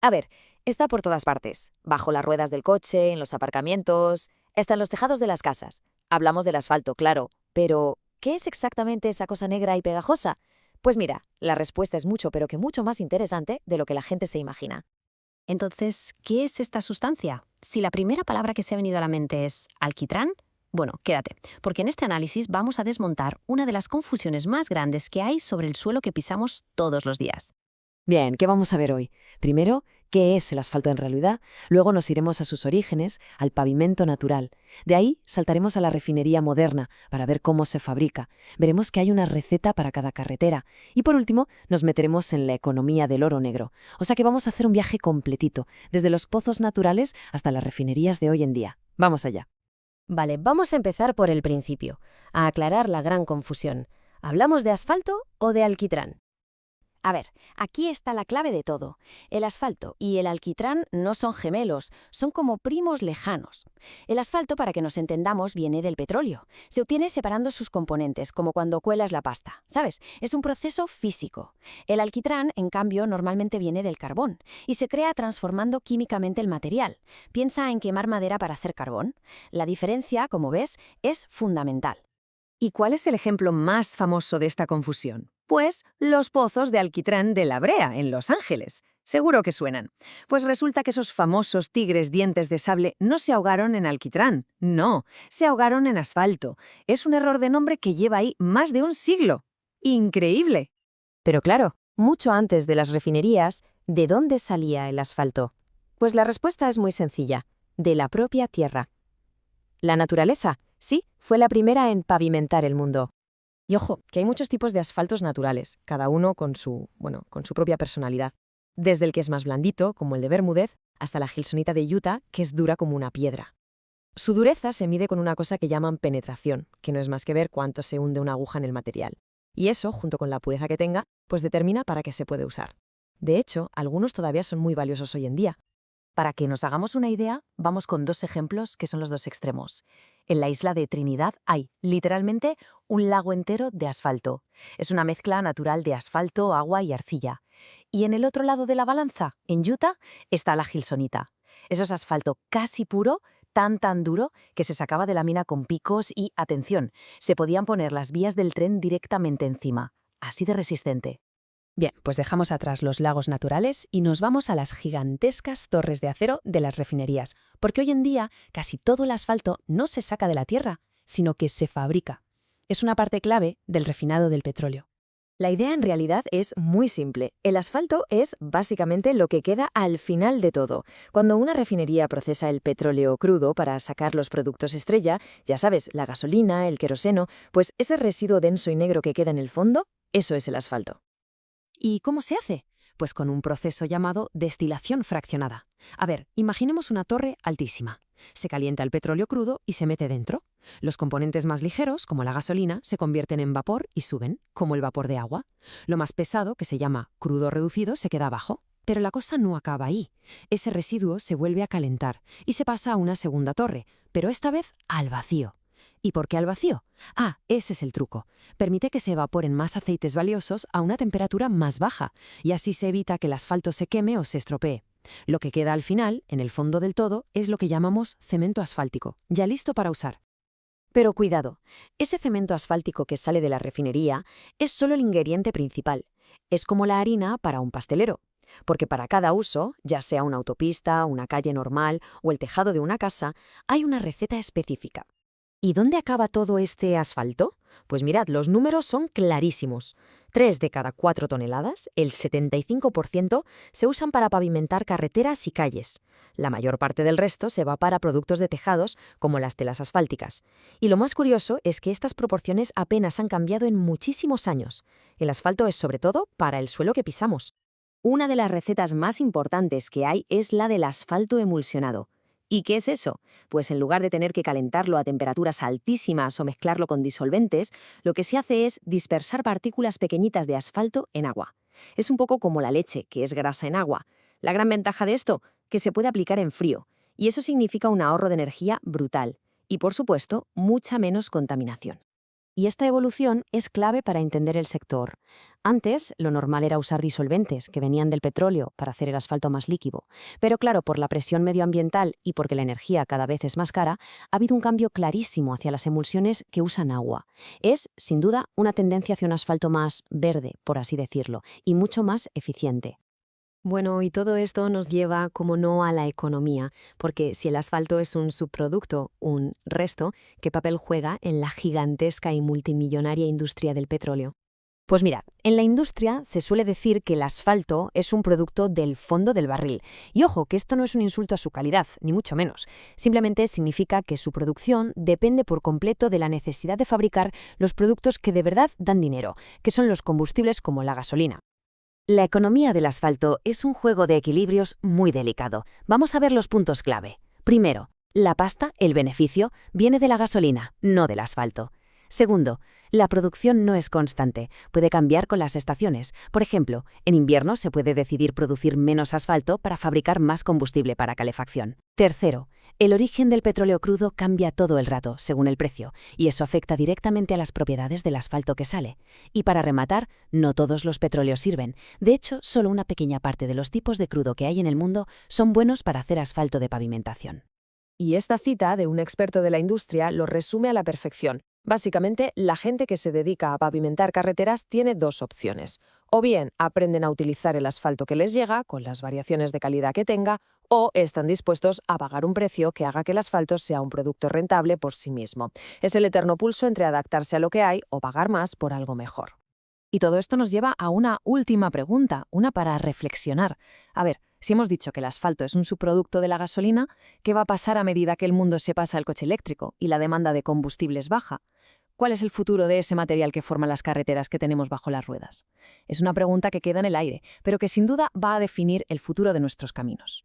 A ver, está por todas partes, bajo las ruedas del coche, en los aparcamientos, está en los tejados de las casas. Hablamos del asfalto, claro, pero ¿qué es exactamente esa cosa negra y pegajosa? Pues mira, la respuesta es mucho, pero que mucho más interesante de lo que la gente se imagina. Entonces, ¿qué es esta sustancia? Si la primera palabra que se ha venido a la mente es alquitrán, bueno, quédate, porque en este análisis vamos a desmontar una de las confusiones más grandes que hay sobre el suelo que pisamos todos los días. Bien, ¿qué vamos a ver hoy? Primero, ¿qué es el asfalto en realidad? Luego nos iremos a sus orígenes, al pavimento natural. De ahí saltaremos a la refinería moderna para ver cómo se fabrica. Veremos que hay una receta para cada carretera. Y por último, nos meteremos en la economía del oro negro. O sea que vamos a hacer un viaje completito, desde los pozos naturales hasta las refinerías de hoy en día. Vamos allá. Vale, vamos a empezar por el principio, a aclarar la gran confusión. ¿Hablamos de asfalto o de alquitrán? A ver, aquí está la clave de todo. El asfalto y el alquitrán no son gemelos, son como primos lejanos. El asfalto, para que nos entendamos, viene del petróleo. Se obtiene separando sus componentes, como cuando cuelas la pasta, ¿sabes? Es un proceso físico. El alquitrán, en cambio, normalmente viene del carbón y se crea transformando químicamente el material. Piensa en quemar madera para hacer carbón. La diferencia, como ves, es fundamental. ¿Y cuál es el ejemplo más famoso de esta confusión? Pues los pozos de alquitrán de La Brea, en Los Ángeles. Seguro que suenan. Pues resulta que esos famosos tigres dientes de sable no se ahogaron en alquitrán, no, se ahogaron en asfalto. Es un error de nombre que lleva ahí más de un siglo. ¡Increíble! Pero claro, mucho antes de las refinerías, ¿de dónde salía el asfalto? Pues la respuesta es muy sencilla, de la propia tierra. La naturaleza, sí, fue la primera en pavimentar el mundo. Y ojo, que hay muchos tipos de asfaltos naturales, cada uno con su propia personalidad. Desde el que es más blandito, como el de Bermúdez, hasta la gilsonita de Utah, que es dura como una piedra. Su dureza se mide con una cosa que llaman penetración, que no es más que ver cuánto se hunde una aguja en el material. Y eso, junto con la pureza que tenga, pues determina para qué se puede usar. De hecho, algunos todavía son muy valiosos hoy en día. Para que nos hagamos una idea, vamos con dos ejemplos que son los dos extremos. En la isla de Trinidad hay, literalmente, un lago entero de asfalto. Es una mezcla natural de asfalto, agua y arcilla. Y en el otro lado de la balanza, en Utah, está la gilsonita. Eso es asfalto casi puro, tan duro, que se sacaba de la mina con picos y, atención, se podían poner las vías del tren directamente encima. Así de resistente. Bien, pues dejamos atrás los lagos naturales y nos vamos a las gigantescas torres de acero de las refinerías, porque hoy en día casi todo el asfalto no se saca de la tierra, sino que se fabrica. Es una parte clave del refinado del petróleo. La idea en realidad es muy simple. El asfalto es básicamente lo que queda al final de todo. Cuando una refinería procesa el petróleo crudo para sacar los productos estrella, ya sabes, la gasolina, el queroseno, pues ese residuo denso y negro que queda en el fondo, eso es el asfalto. ¿Y cómo se hace? Pues con un proceso llamado destilación fraccionada. A ver, imaginemos una torre altísima. Se calienta el petróleo crudo y se mete dentro. Los componentes más ligeros, como la gasolina, se convierten en vapor y suben, como el vapor de agua. Lo más pesado, que se llama crudo reducido, se queda abajo. Pero la cosa no acaba ahí. Ese residuo se vuelve a calentar y se pasa a una segunda torre, pero esta vez al vacío. ¿Y por qué al vacío? Ah, ese es el truco. Permite que se evaporen más aceites valiosos a una temperatura más baja, y así se evita que el asfalto se queme o se estropee. Lo que queda al final, en el fondo del todo, es lo que llamamos cemento asfáltico, ya listo para usar. Pero cuidado, ese cemento asfáltico que sale de la refinería es solo el ingrediente principal. Es como la harina para un pastelero. Porque para cada uso, ya sea una autopista, una calle normal o el tejado de una casa, hay una receta específica. ¿Y dónde acaba todo este asfalto? Pues mirad, los números son clarísimos. 3 de cada 4 toneladas, el 75%, se usan para pavimentar carreteras y calles. La mayor parte del resto se va para productos de tejados, como las telas asfálticas. Y lo más curioso es que estas proporciones apenas han cambiado en muchísimos años. El asfalto es sobre todo para el suelo que pisamos. Una de las recetas más importantes que hay es la del asfalto emulsionado. ¿Y qué es eso? Pues en lugar de tener que calentarlo a temperaturas altísimas o mezclarlo con disolventes, lo que se hace es dispersar partículas pequeñitas de asfalto en agua. Es un poco como la leche, que es grasa en agua. La gran ventaja de esto, que se puede aplicar en frío, y eso significa un ahorro de energía brutal y, por supuesto, mucha menos contaminación. Y esta evolución es clave para entender el sector. Antes, lo normal era usar disolventes que venían del petróleo para hacer el asfalto más líquido. Pero claro, por la presión medioambiental y porque la energía cada vez es más cara, ha habido un cambio clarísimo hacia las emulsiones que usan agua. Es, sin duda, una tendencia hacia un asfalto más verde, por así decirlo, y mucho más eficiente. Bueno, y todo esto nos lleva, como no, a la economía, porque si el asfalto es un subproducto, un resto, ¿qué papel juega en la gigantesca y multimillonaria industria del petróleo? Pues mira, en la industria se suele decir que el asfalto es un producto del fondo del barril. Y ojo, que esto no es un insulto a su calidad, ni mucho menos. Simplemente significa que su producción depende por completo de la necesidad de fabricar los productos que de verdad dan dinero, que son los combustibles como la gasolina. La economía del asfalto es un juego de equilibrios muy delicado. Vamos a ver los puntos clave. Primero, la pasta, el beneficio, viene de la gasolina, no del asfalto. Segundo, la producción no es constante, puede cambiar con las estaciones. Por ejemplo, en invierno se puede decidir producir menos asfalto para fabricar más combustible para calefacción. Tercero, el origen del petróleo crudo cambia todo el rato, según el precio, y eso afecta directamente a las propiedades del asfalto que sale. Y para rematar, no todos los petróleos sirven. De hecho, solo una pequeña parte de los tipos de crudo que hay en el mundo son buenos para hacer asfalto de pavimentación. Y esta cita de un experto de la industria lo resume a la perfección. Básicamente, la gente que se dedica a pavimentar carreteras tiene dos opciones. O bien aprenden a utilizar el asfalto que les llega, con las variaciones de calidad que tenga, o están dispuestos a pagar un precio que haga que el asfalto sea un producto rentable por sí mismo. Es el eterno pulso entre adaptarse a lo que hay o pagar más por algo mejor. Y todo esto nos lleva a una última pregunta, una para reflexionar. A ver, si hemos dicho que el asfalto es un subproducto de la gasolina, ¿qué va a pasar a medida que el mundo se pasa al coche eléctrico y la demanda de combustibles baja? ¿Cuál es el futuro de ese material que forma las carreteras que tenemos bajo las ruedas? Es una pregunta que queda en el aire, pero que sin duda va a definir el futuro de nuestros caminos.